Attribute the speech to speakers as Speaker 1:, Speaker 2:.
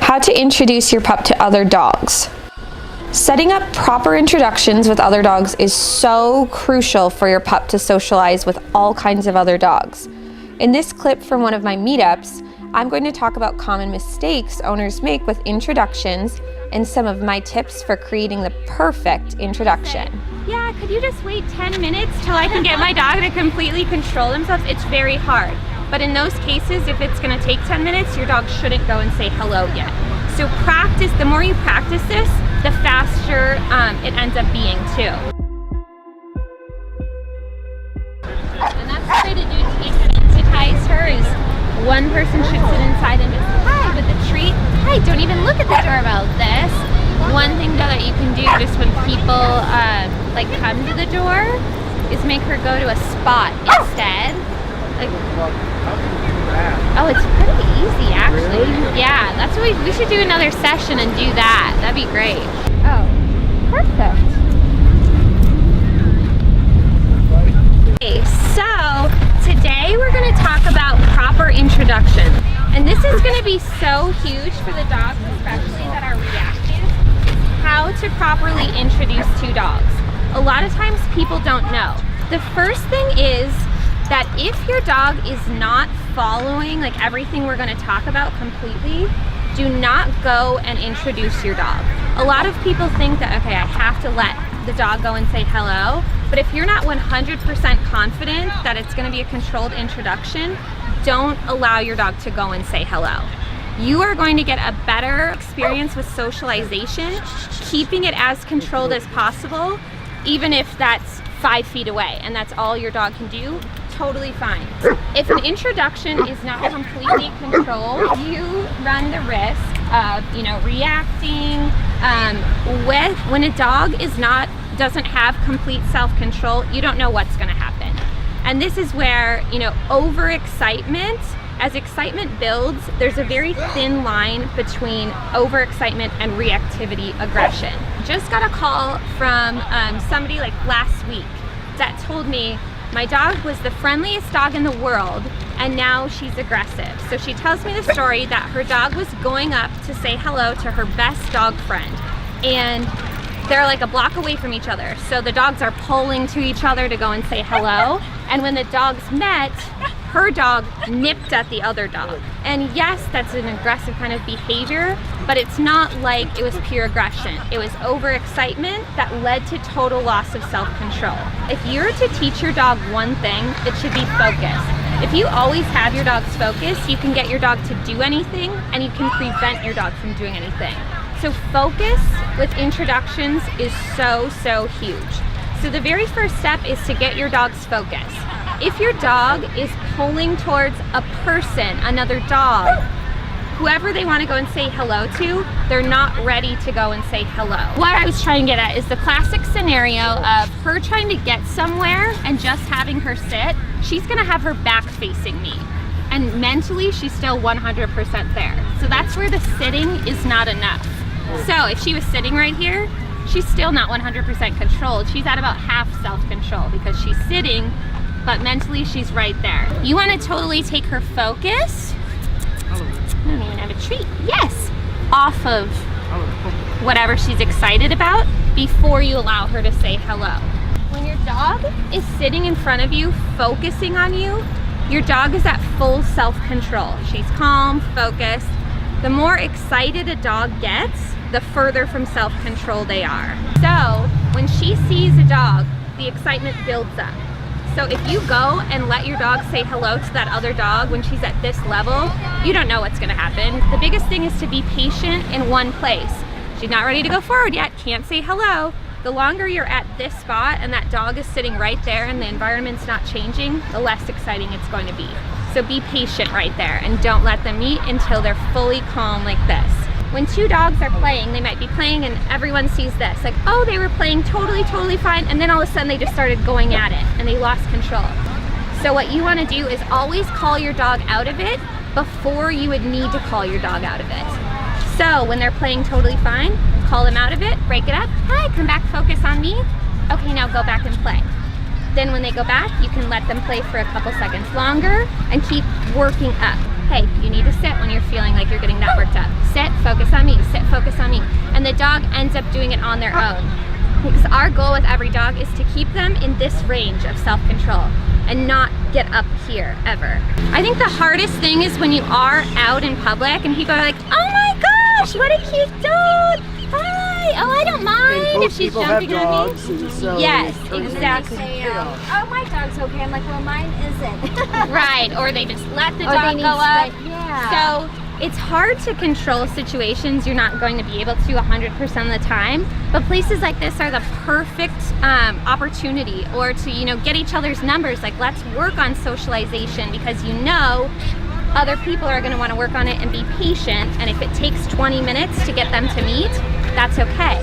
Speaker 1: How to introduce your pup to other dogs. Setting up proper introductions with other dogs is so crucial for your pup to socialize with all kinds of other dogs. In this clip from one of my meetups, I'm going to talk about common mistakes owners make with introductions and some of my tips for creating the perfect introduction.
Speaker 2: Yeah, could you just wait 10 minutes till I can get my dog to completely control themselves? It's very hard. But in those cases, if it's gonna take 10 minutes, your dog shouldn't go and say hello yet. So practice, the more you practice this, the faster it ends up being too. And that's the way to desensitize her is one person should sit inside and just hi with the treat. Hi, don't even look at the doorbell. This. One thing though that you can do just when people like come to the door is make her go to a spot instead. Like, oh, it's pretty easy actually. Really? Yeah, that's what we should do another session and do that. That'd be great. Oh, perfect. Okay, so today we're going to talk about proper introduction. And this is going to be so huge for the dogs, especially that are reactive, how to properly introduce two dogs. A lot of times people don't know. The first thing is that if your dog is not following like everything we're going to talk about completely, do not go and introduce your dog. A lot of people think that, okay, I have to let the dog go and say hello, but if you're not 100% confident that it's going to be a controlled introduction, don't allow your dog to go and say hello. You are going to get a better experience with socialization, keeping it as controlled as possible, even if that's 5 feet away and that's all your dog can do. Totally fine. If an introduction is not completely controlled, you run the risk of, reacting. When a dog doesn't have complete self-control, you don't know what's going to happen. And this is where, overexcitement, as excitement builds, there's a very thin line between overexcitement and reactivity aggression. Just got a call from somebody like last week that told me, my dog was the friendliest dog in the world and now she's aggressive. So she tells me the story that her dog was going up to say hello to her best dog friend and they're like a block away from each other. So the dogs are pulling to each other to go and say hello. And when the dogs met, her dog nipped at the other dog. And yes, that's an aggressive kind of behavior, but it's not like it was pure aggression. It was overexcitement that led to total loss of self-control. If you're to teach your dog one thing, it should be focus. If you always have your dog's focus, you can get your dog to do anything and you can prevent your dog from doing anything. So focus with introductions is so huge. So the very first step is to get your dog's focus. If your dog is pulling towards a person, another dog, whoever they want to go and say hello to, they're not ready to go and say hello. What I was trying to get at is the classic scenario of her trying to get somewhere and just having her sit. She's going to have her back facing me. And mentally, she's still 100% there. So that's where the sitting is not enough. So if she was sitting right here, she's still not 100% controlled. She's at about half self-control because she's sitting, but mentally she's right there. You want to totally take her focus. I don't even have a treat. Yes. Off of whatever she's excited about before you allow her to say hello. When your dog is sitting in front of you, focusing on you, your dog is at full self-control. She's calm, focused. The more excited a dog gets, the further from self-control they are. So when she sees a dog, the excitement builds up. So if you go and let your dog say hello to that other dog when she's at this level, you don't know what's gonna happen. The biggest thing is to be patient in one place. She's not ready to go forward yet, can't say hello. The longer you're at this spot and that dog is sitting right there and the environment's not changing, the less exciting it's going to be. So be patient right there and don't let them meet until they're fully calm like this. When two dogs are playing, they might be playing and everyone sees this, like, oh, they were playing totally fine, and then all of a sudden they just started going at it and they lost control. So what you want to do is always call your dog out of it before you would need to call your dog out of it. So when they're playing totally fine, call them out of it, break it up. Hi, come back, focus on me. Okay, now go back and play. Then when they go back, you can let them play for a couple seconds longer and keep working up. Hey, you need to sit when you're feeling like you're getting that worked up. Sit, focus on me, sit, focus on me. And the dog ends up doing it on their own. Because our goal with every dog is to keep them in this range of self-control and not get up here ever. I think the hardest thing is when you are out in public and people are like, oh my gosh, what a cute dog. Hi, oh I don't mind if she's jumping on me.
Speaker 3: So
Speaker 2: yes, exactly.
Speaker 4: Say, oh my dog's okay. I'm like, well mine isn't.
Speaker 2: Right, or they just let the dog go up.
Speaker 4: Yeah.
Speaker 2: So it's hard to control situations you're not going to be able to 100% of the time, but places like this are the perfect opportunity, or to, you know, get each other's numbers. Like, let's work on socialization, because you know other people are going to want to work on it and be patient, and if it takes 20 minutes to get them to meet, that's okay.